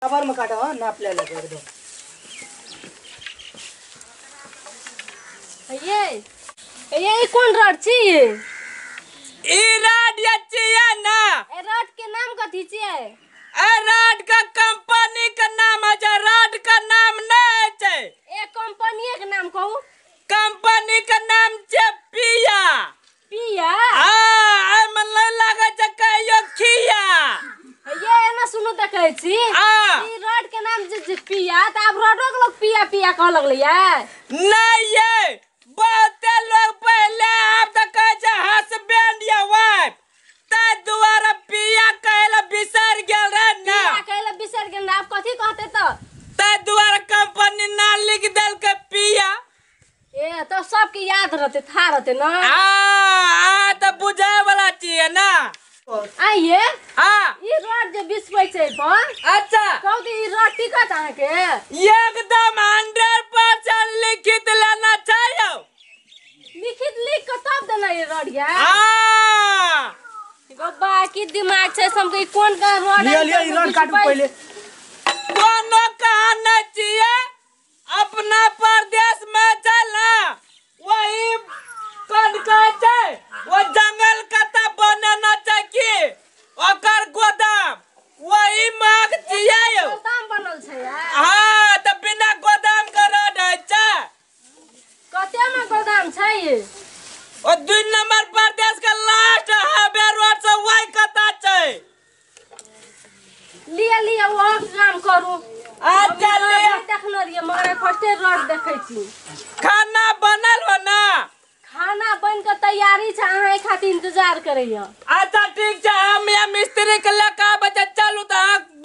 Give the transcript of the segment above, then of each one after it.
खबर में काटा हो नाप ले लगे एकदम। ये कौन रड छी ये? ई रड ये छियै ना। ए रड के नाम कथी छियै? ए रड का कंपनी का नाम है, रड का नाम नहीं है। ए कंपनी के नाम कहू। कंपनी का नाम छै पिया। पिया? हां, ए मन लागे छै कहियो खिया। ये ना सुनु देखे छी। ई रड के नाम जे पिया त अब रडो के लोग पिया पिया कह लगले ये। नहीं ये बहुत लोग पहले अब तक कहे छै हस्बैंड या वाइफ, त दुआरा पिया कहला बिसर गेल रे ना। पिया कहला बिसर गेल ना, अब कथी कहते त दुआरा कंपनी ना लिख देल के पिया। ए तो सबके याद रहते था रहते ना। आ त बुझे वाला छियै ना। आइए हां ई रड जे बिसबै छै पर। अच्छा कहू त ई रड टिकट आहा के एकदम 100% लिखित लेना चाहिए। लिखित लिख के तब देना ये रड या। हां बाकी दिमाग छै सबके कौन का रड लिया लिया ई रड काटू पहले। कोनो कहानी चाहिए अपना प्रदेश में चला वही कौन कहे छै वो जंगल कता बनाना चाहिए ओकर गोदाम वही मांग चाहिए। गोदाम बनल छै यार। हां त बिना गोदाम के रड है छै। कते में गोदाम छै ये? ओ 2 नंबर प्रदेश का लास्ट हाईवे रोड से वही कता छै। लिया लिया वो काम करू। अच्छा लिया देखनो रिए मगर फर्स्ट रड देखै छी। खाना बनल हो ना? खाना बन के तैयारी छै, अहाँ खातिर इंतजार करैया। अच्छा ठीक छै, हम या मिस्त्री के लेके बच्चा चलू त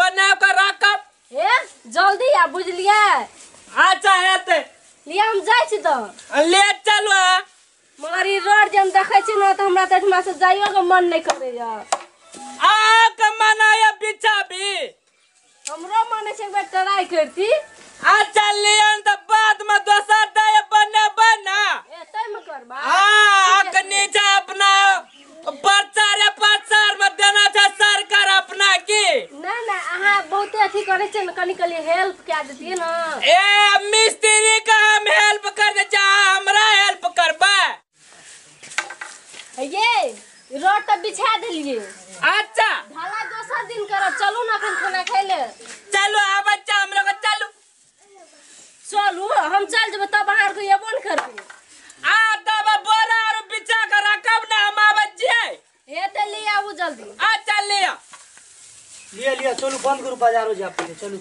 बना के रखब। ए जल्दी आ बुझलिए। अच्छा हेते लिया हम जाय छी त ले चलू। मगर ई रड जब देखै छी ना त हमरा त एठमा से जाइयो के मन नहीं करैया। आ के मनाया बिछा भी हमरो मन छै एक बार ट्राई करती। अच्छा लियन त बाद में दोसर दय बने बना। ए तै में करबा। हां अखनी जा अपना प्रचार में देना छै सरकार अपना की। नहीं नहीं अहाँ बहुते अथी करे छै न, कनी कनी हेल्प क्या देती ना। ए मिस्त्री का हम हेल्प कर दे जा हमरा हेल्प करबा। ये रोड त बिछा देलिए। अच्छा भला दोसर दिन करब। चलू ना अपन खाना खाइ ले। चलो आ बच्चा हम लोग चलू। चलू हम चल जेबै तब अहाँ को येबो न करबै। आ तब बोरा और बिछा के रखब ना हम आबै छियै। हे त ले आऊ जल्दी। अच्छा लिया लिया लिया चलो बंद करो बाजारो जा पहले चलो।